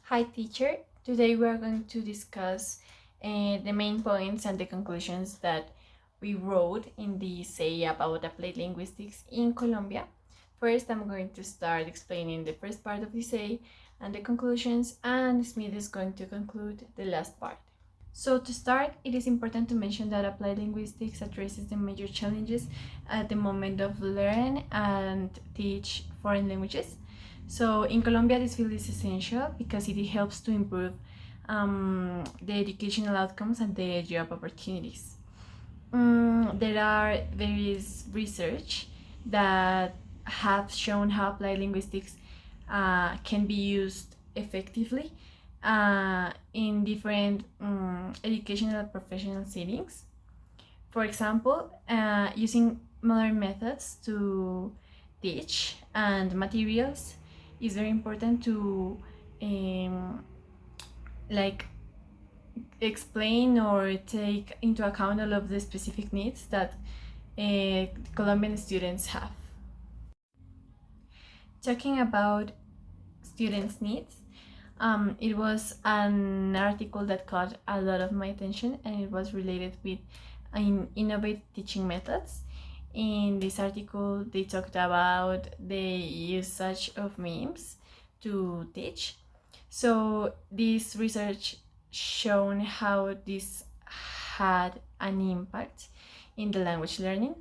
Hi teacher, today we are going to discuss the main points and the conclusions that we wrote in the essay about applied linguistics in Colombia. First, I'm going to start explaining the first part of the essay and the conclusions, and Smith is going to conclude the last part. So to start, it is important to mention that applied linguistics addresses the major challenges at the moment of learn and teach foreign languages. So in Colombia, this field is essential because it helps to improve the educational outcomes and the job opportunities. There is research that have shown how applied linguistics can be used effectively in different educational and professional settings. For example, using modern methods to teach and materials is very important to um, like explain or take into account all of the specific needs that Colombian students have. Talking about students' needs, it was an article that caught a lot of my attention, and it was related with innovative teaching methods. In this article, they talked about the usage of memes to teach. So this research shown how this had an impact in the language learning.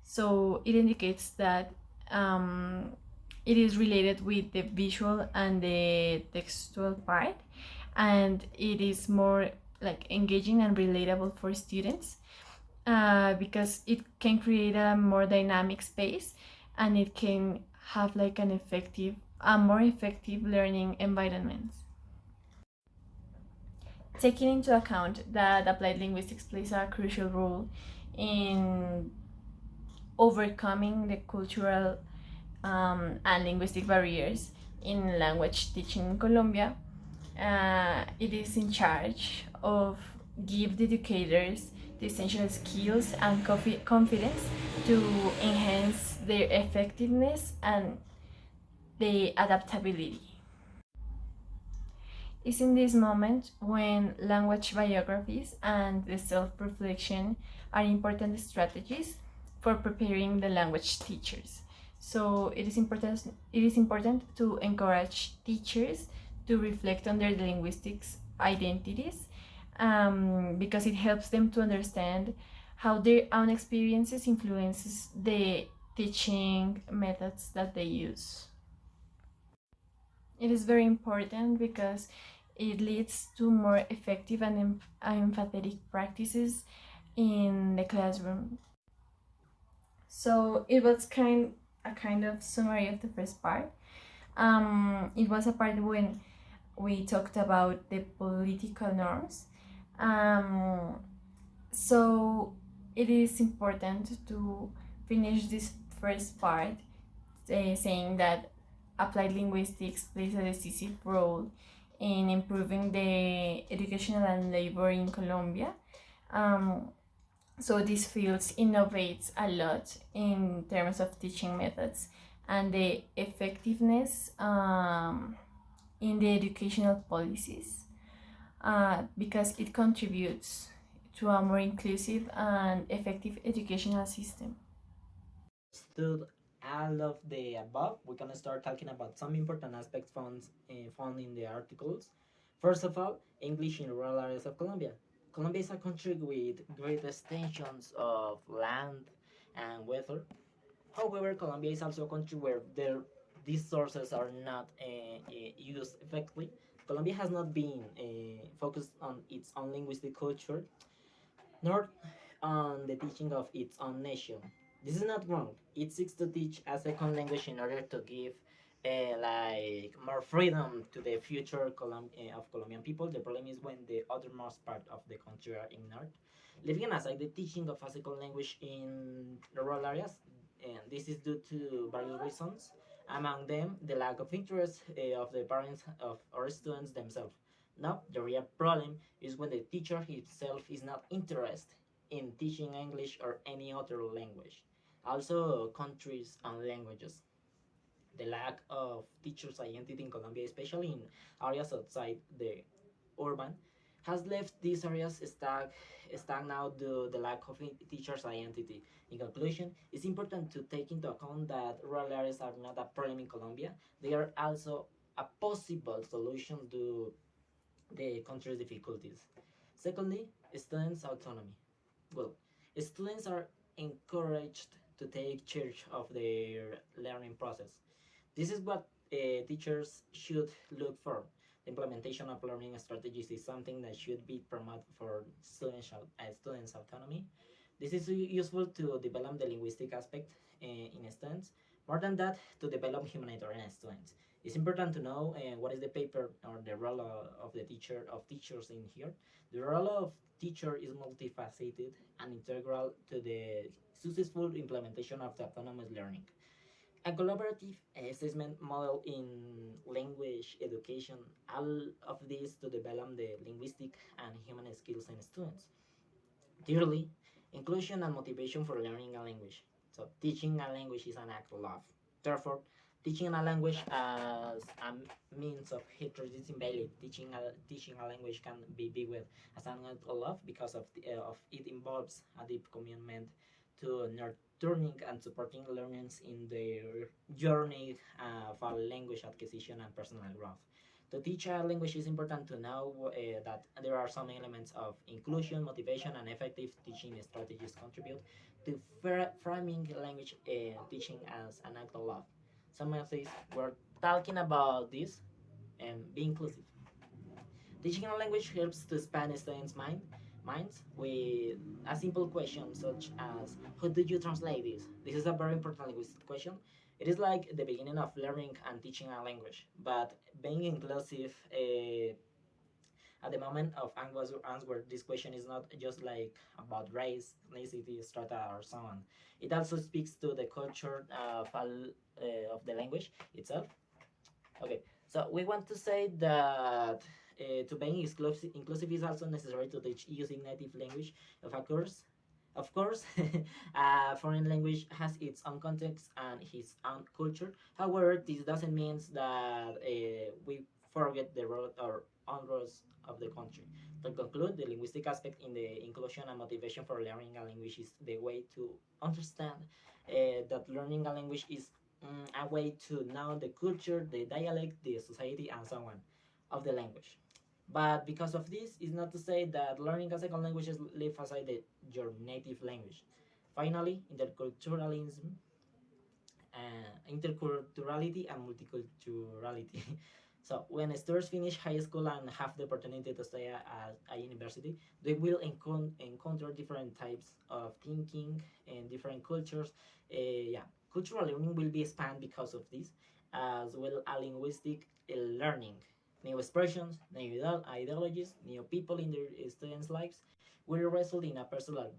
So it indicates that it is related with the visual and the textual part, and it is more like engaging and relatable for students because it can create a more dynamic space, and it can have like a more effective learning environment. Taking into account that applied linguistics plays a crucial role in overcoming the cultural and linguistic barriers in language teaching in Colombia, it is in charge of give the educators the essential skills and confidence to enhance their effectiveness and the adaptability. It's in this moment when language biographies and the self-reflection are important strategies for preparing the language teachers. So it is important to encourage teachers to reflect on their linguistics identities, because it helps them to understand how their own experiences influences the teaching methods that they use. It is very important because it leads to more effective and empathetic practices in the classroom. So it was a kind of summary of the first part. It was a part when we talked about the political norms. Um, so it is important to finish this first part saying that applied linguistics plays a decisive role in improving the educational and labor in Colombia. Um, so these fields innovates a lot in terms of teaching methods and the effectiveness in the educational policies, because it contributes to a more inclusive and effective educational system. Stood all of the above, we're gonna start talking about some important aspects found in the articles. First of all, English in rural areas of Colombia. Colombia is a country with great extensions of land and weather. However, Colombia is also a country where these sources are not used effectively. Colombia has not been focused on its own linguistic culture, nor on the teaching of its own nation. This is not wrong. It seeks to teach a second language in order to give like more freedom to the future of Colombian people. The problem is when the othermost part of the country are ignored. Leaving aside the teaching of a second language in rural areas, and this is due to various reasons. Among them, the lack of interest of the parents of our students themselves. Now, the real problem is when the teacher himself is not interested in teaching English or any other language. Also, countries and languages. The lack of teachers' identity in Colombia, especially in areas outside the urban, has left these areas stagnant due to the lack of teachers' identity. In conclusion, it's important to take into account that rural areas are not a problem in Colombia. They are also a possible solution to the country's difficulties. Secondly, students' autonomy. Well, students are encouraged to take charge of their learning process. This is what teachers should look for. The implementation of learning strategies is something that should be promoted for students' autonomy. This is useful to develop the linguistic aspect in students. More than that, to develop humanitarian students. It's important to know what is the paper or the role of the teachers in here. The role of teacher is multifaceted and integral to the successful implementation of the autonomous learning. A collaborative assessment model in language education, all of this to develop the linguistic and human skills in students. Thirdly, inclusion and motivation for learning a language. So teaching a language is an act of love. Therefore, teaching a language as a means of introducing value, teaching a language can be viewed as an act of love because of it involves a deep commitment to nurturing and supporting learners in their journey of language acquisition and personal growth. To teach a language, it's important to know that there are some elements of inclusion, motivation, and effective teaching strategies contribute to framing language teaching as an act of love. Some of these we're talking about this and be inclusive. Teaching a language helps to expand students' minds with a simple question such as, how do you translate this? This is a very important linguistic question. It is like the beginning of learning and teaching a language, but being inclusive at the moment of answer this question is not just like about race, ethnicity, strata, or so on. It also speaks to the culture of the language itself. Okay, so we want to say that to being inclusive is also necessary to teach using native language. Of course, foreign language has its own context and its own culture. However, this doesn't mean that we forget the root or own roots of the country. To conclude, the linguistic aspect in the inclusion and motivation for learning a language is the way to understand that learning a language is a way to know the culture, the dialect, the society, and so on of the language. But because of this, is not to say that learning a second language is leave aside your native language. Finally, interculturality and multiculturality. So when students finish high school and have the opportunity to stay at a university, they will encounter different types of thinking and different cultures. Yeah, cultural learning will be expanded because of this, as well as linguistic learning. New expressions, new ideologies, new people in their students' lives will result in a personal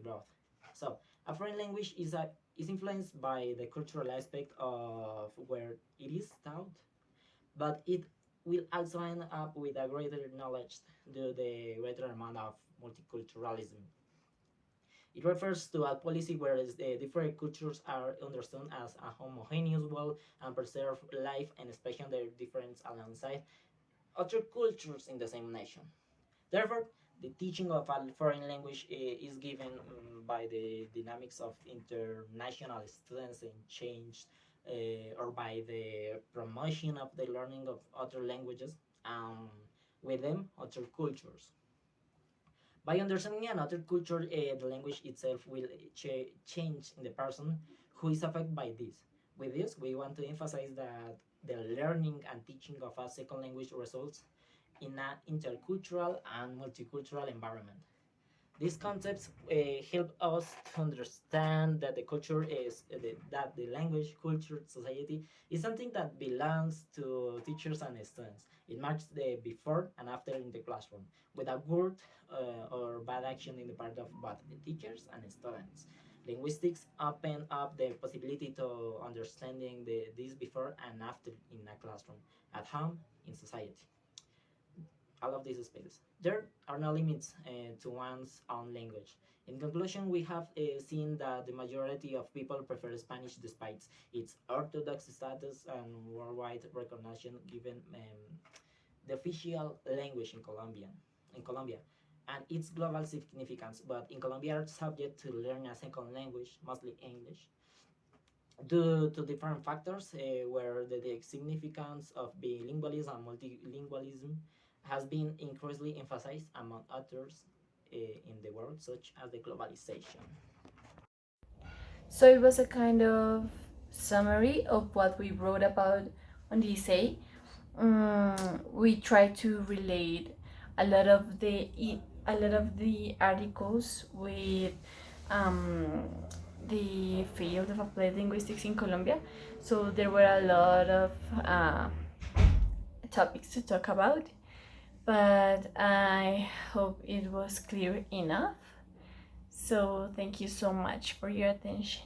growth. So a foreign language is influenced by the cultural aspect of where it is taught, but it will also end up with a greater knowledge due to the greater amount of multiculturalism. It refers to a policy where the different cultures are understood as a homogeneous whole and preserve life and expression their difference alongside other cultures in the same nation. Therefore, the teaching of a foreign language is given by the dynamics of international students and change, or by the promotion of the learning of other languages, and with them other cultures. By understanding another culture, the language itself will change in the person who is affected by this. With this, we want to emphasize that the learning and teaching of a second language results in an intercultural and multicultural environment. These concepts help us to understand that the culture is that the language, culture, society is something that belongs to teachers and students. It marks the before and after in the classroom, without good or bad action in the part of both the teachers and students. Linguistics open up the possibility to understanding this before and after in a classroom, at home, in society. all of these spaces. There are no limits to one's own language. In conclusion, we have seen that the majority of people prefer Spanish despite its orthodox status and worldwide recognition given the official language in Colombia, and its global significance. But in Colombia, are subject to learn a second language, mostly English, due to different factors where the significance of bilingualism and multilingualism has been increasingly emphasized among others in the world, such as the globalization. So it was a kind of summary of what we wrote about on the essay. We try to relate a lot of the articles with um, the field of applied linguistics in Colombia. So there were a lot of topics to talk about, but I hope it was clear enough. So thank you so much for your attention.